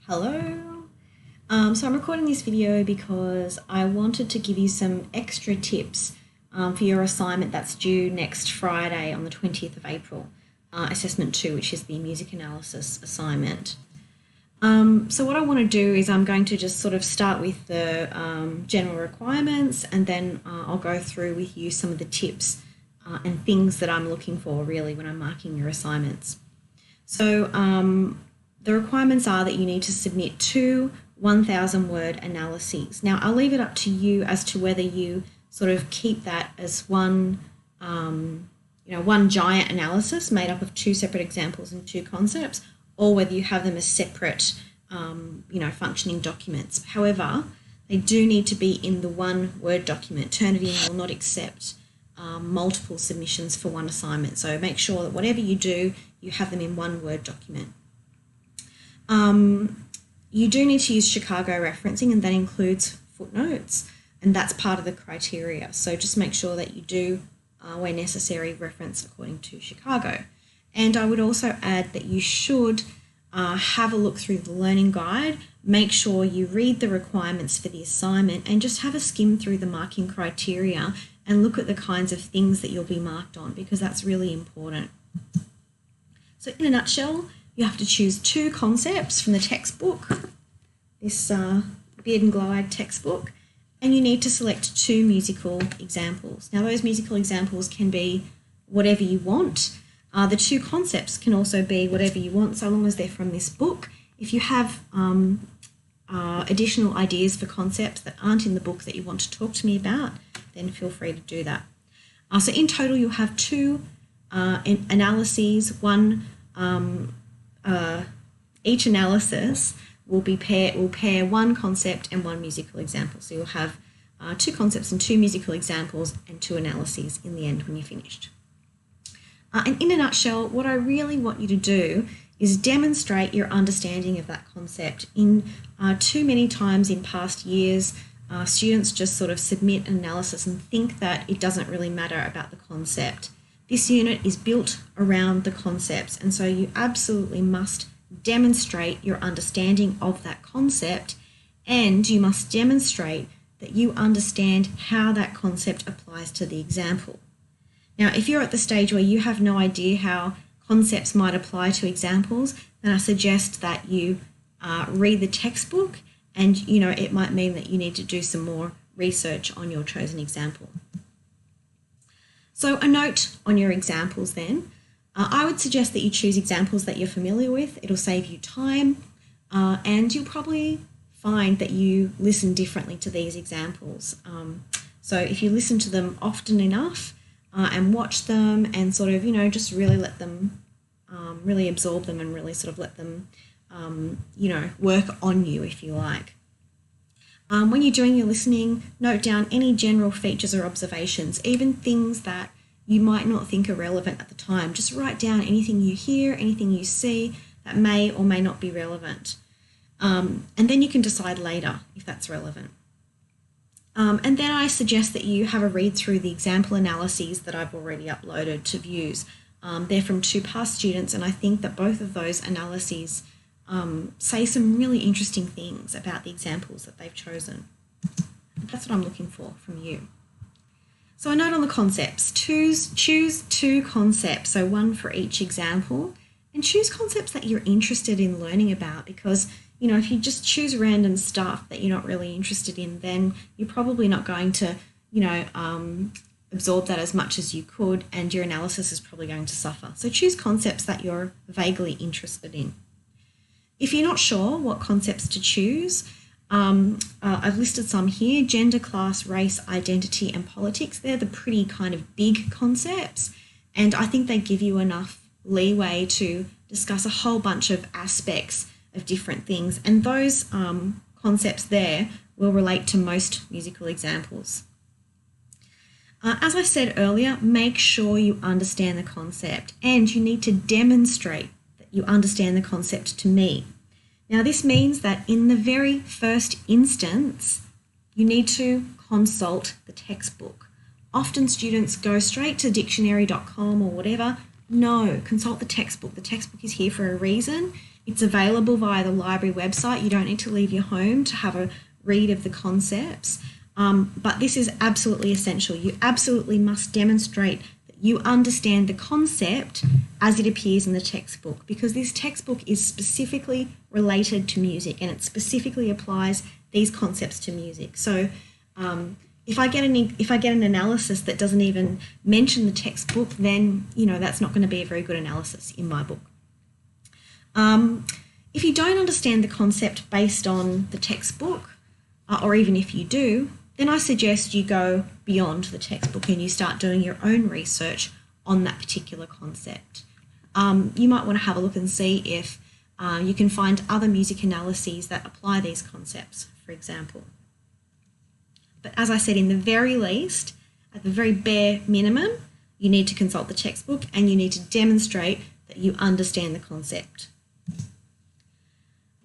Hello. So I'm recording this video because I wanted to give you some extra tips for your assignment that's due next Friday on the 20th of April, Assessment 2, which is the music analysis assignment. So what I want to do is I'm going to just sort of start with the general requirements, and then I'll go through with you some of the tips and things that I'm looking for really when I'm marking your assignments. So the requirements are that you need to submit 2 1,000-word analyses. Now, I'll leave it up to you as to whether you sort of keep that as one giant analysis made up of 2 separate examples and 2 concepts, or whether you have them as separate, functioning documents. However, they do need to be in the one Word document. Turnitin will not accept multiple submissions for one assignment. So make sure that whatever you do, you have them in one Word document. You do need to use Chicago referencing, and that includes footnotes, and that's part of the criteria. So just make sure that you do, where necessary, reference according to Chicago. And I would also add that you should have a look through the learning guide, make sure you read the requirements for the assignment, and just have a skim through the marking criteria and look at the kinds of things that you'll be marked on, because that's really important. So in a nutshell, you have to choose 2 concepts from the textbook, this Beard and Glide textbook, and you need to select 2 musical examples. Now, those musical examples can be whatever you want. The 2 concepts can also be whatever you want, so long as they're from this book. If you have additional ideas for concepts that aren't in the book that you want to talk to me about, then feel free to do that. So in total, you'll have 2 analyses. Each analysis will pair 1 concept and 1 musical example. So you'll have 2 concepts and 2 musical examples and 2 analyses in the end when you're finished. And in a nutshell, what I really want you to do is demonstrate your understanding of that concept. Too many times in past years, students just sort of submit an analysis and think that it doesn't really matter about the concept. This unit is built around the concepts, and so you absolutely must demonstrate your understanding of that concept, and you must demonstrate that you understand how that concept applies to the example. Now, if you're at the stage where you have no idea how concepts might apply to examples, then I suggest that you read the textbook, and it might mean that you need to do some more research on your chosen example. So a note on your examples then. I would suggest that you choose examples that you're familiar with. It'll save you time, and you'll probably find that you listen differently to these examples. So if you listen to them often enough and watch them and sort of, just really let them, really absorb them and really sort of let them, work on you, if you like. When you're doing your listening, note down any general features or observations, even things that you might not think are relevant at the time. Just write down anything you hear, anything you see that may or may not be relevant. And then you can decide later if that's relevant. And then I suggest that you have a read through the example analyses that I've already uploaded to Views. They're from 2 past students, and I think that both of those analyses say some really interesting things about the examples that they've chosen. That's what I'm looking for from you. So a note on the concepts. Choose 2 concepts, so 1 for each example, and choose concepts that you're interested in learning about, because if you just choose random stuff that you're not really interested in, then you're probably not going to absorb that as much as you could, and your analysis is probably going to suffer. So choose concepts that you're vaguely interested in. If you're not sure what concepts to choose, I've listed some here: gender, class, race, identity, and politics. They're the pretty kind of big concepts, and I think they give you enough leeway to discuss a whole bunch of aspects of different things, and those concepts there will relate to most musical examples. As I said earlier, make sure you understand the concept, and you need to demonstrate that you understand the concept to me. Now, this means that in the very first instance, you need to consult the textbook. Often students go straight to dictionary.com or whatever. No, consult the textbook. The textbook is here for a reason. It's available via the library website. You don't need to leave your home to have a read of the concepts. But this is absolutely essential. You absolutely must demonstrate that you understand the concept as it appears in the textbook, because this textbook is specifically related to music and it specifically applies these concepts to music. So if I get an analysis that doesn't even mention the textbook, then that's not going to be a very good analysis in my book. If you don't understand the concept based on the textbook, or even if you do, then I suggest you go beyond the textbook and you start doing your own research on that particular concept. You might want to have a look and see if you can find other music analyses that apply these concepts, for example. But as I said, in the very least, at the very bare minimum, you need to consult the textbook and you need to demonstrate that you understand the concept.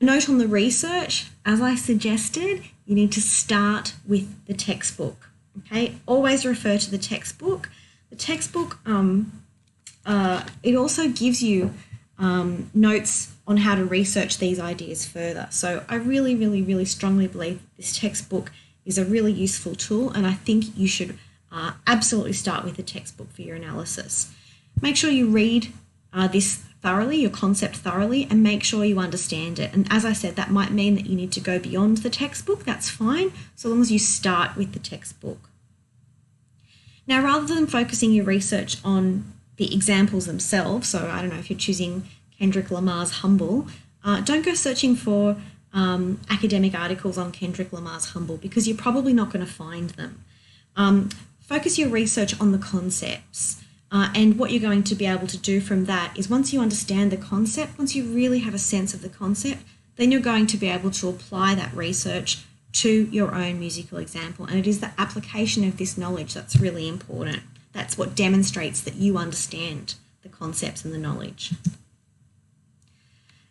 A note on the research, as I suggested, you need to start with the textbook. Okay, always refer to the textbook. The textbook, it also gives you notes on how to research these ideas further. So I really, really, really strongly believe this textbook is a really useful tool, and I think you should absolutely start with the textbook for your analysis. Make sure you read this thoroughly, your concept thoroughly, and make sure you understand it. And as I said, that might mean that you need to go beyond the textbook. That's fine, so long as you start with the textbook. Now, rather than focusing your research on the examples themselves, so I don't know if you're choosing Kendrick Lamar's Humble, don't go searching for academic articles on Kendrick Lamar's Humble, because you're probably not going to find them. Focus your research on the concepts. And what you're going to be able to do from that is, once you understand the concept, once you really have a sense of the concept, then you're going to be able to apply that research to your own musical example. And it is the application of this knowledge that's really important. That's what demonstrates that you understand the concepts and the knowledge.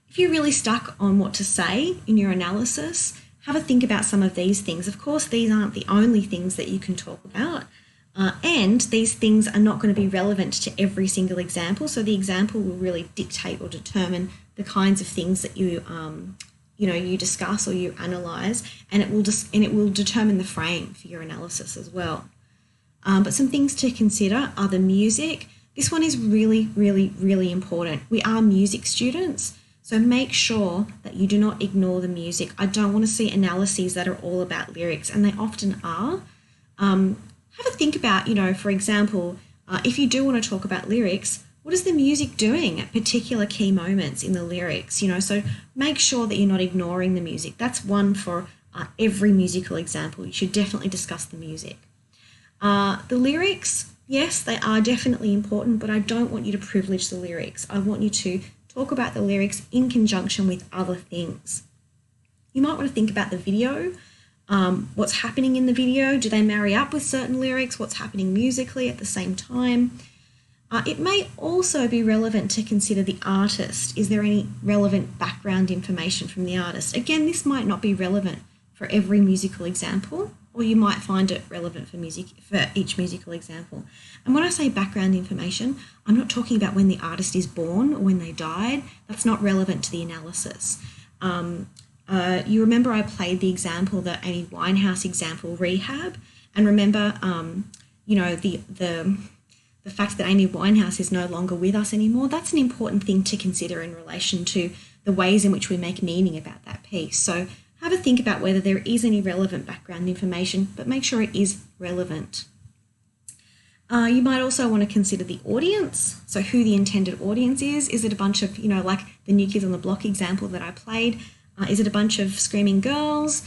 If you're really stuck on what to say in your analysis, have a think about some of these things. Of course, these aren't the only things that you can talk about. And these things are not going to be relevant to every single example. So the example will really dictate or determine the kinds of things that you discuss or you analyse, and it will determine the frame for your analysis as well. But some things to consider are the music. This one is really, really, really important. We are music students, so make sure that you do not ignore the music. I don't want to see analyses that are all about lyrics, and they often are. Have a think about, for example, if you do want to talk about lyrics, what is the music doing at particular key moments in the lyrics? So make sure that you're not ignoring the music. That's one for every musical example. You should definitely discuss the music. The lyrics, yes, they are definitely important, but I don't want you to privilege the lyrics. I want you to talk about the lyrics in conjunction with other things. You might want to think about the video. What's happening in the video? Do they marry up with certain lyrics? What's happening musically at the same time? It may also be relevant to consider the artist. Is there any relevant background information from the artist? Again, this might not be relevant for every musical example, or you might find it relevant for each musical example. And when I say background information, I'm not talking about when the artist is born or when they died. That's not relevant to the analysis. You remember I played the example, the Amy Winehouse example, Rehab, and remember, the fact that Amy Winehouse is no longer with us anymore. That's an important thing to consider in relation to the ways in which we make meaning about that piece. So have a think about whether there is any relevant background information, but make sure it is relevant. You might also want to consider the audience, so who the intended audience is. Is it a bunch of, like the New Kids on the Block example that I played? Is it a bunch of screaming girls?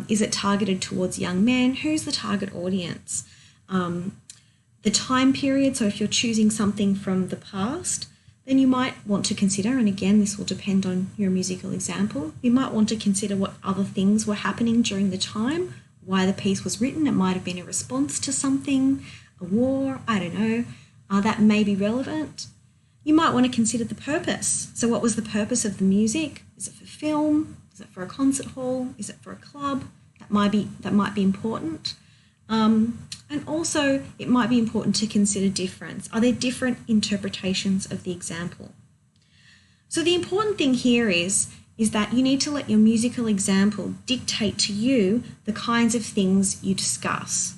Is it targeted towards young men? Who's the target audience? The time period, so if you're choosing something from the past, then you might want to consider, and again, this will depend on your musical example, you might want to consider what other things were happening during the time, why the piece was written. It might have been a response to something, a war, I don't know, that may be relevant. You might want to consider the purpose. So what was the purpose of the music? Is it for film? Is it for a concert hall? Is it for a club? That might be important. And also, it might be important to consider difference. Are there different interpretations of the example? So the important thing here is that you need to let your musical example dictate to you the kinds of things you discuss.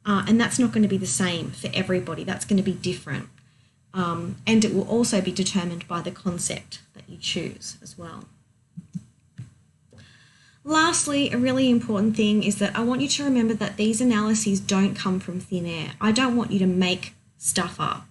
And that's not going to be the same for everybody. That's going to be different. And it will also be determined by the concept that you choose as well. Lastly, a really important thing is that I want you to remember that these analyses don't come from thin air. I don't want you to make stuff up.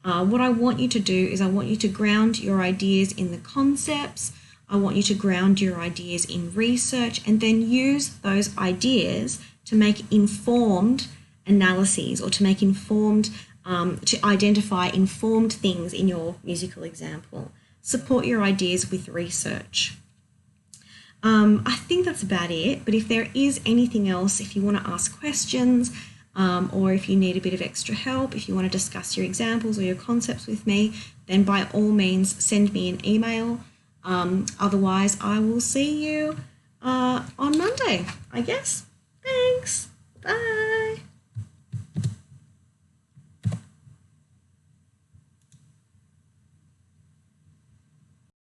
What I want you to do is I want you to ground your ideas in the concepts. I want you to ground your ideas in research and then use those ideas to make informed analyses or to make informed, to identify informed things in your musical example. Support your ideas with research. I think that's about it, but if there is anything else, if you want to ask questions or if you need a bit of extra help, if you want to discuss your examples or your concepts with me, then by all means send me an email. Otherwise, I will see you on Monday, I guess. Thanks. Bye.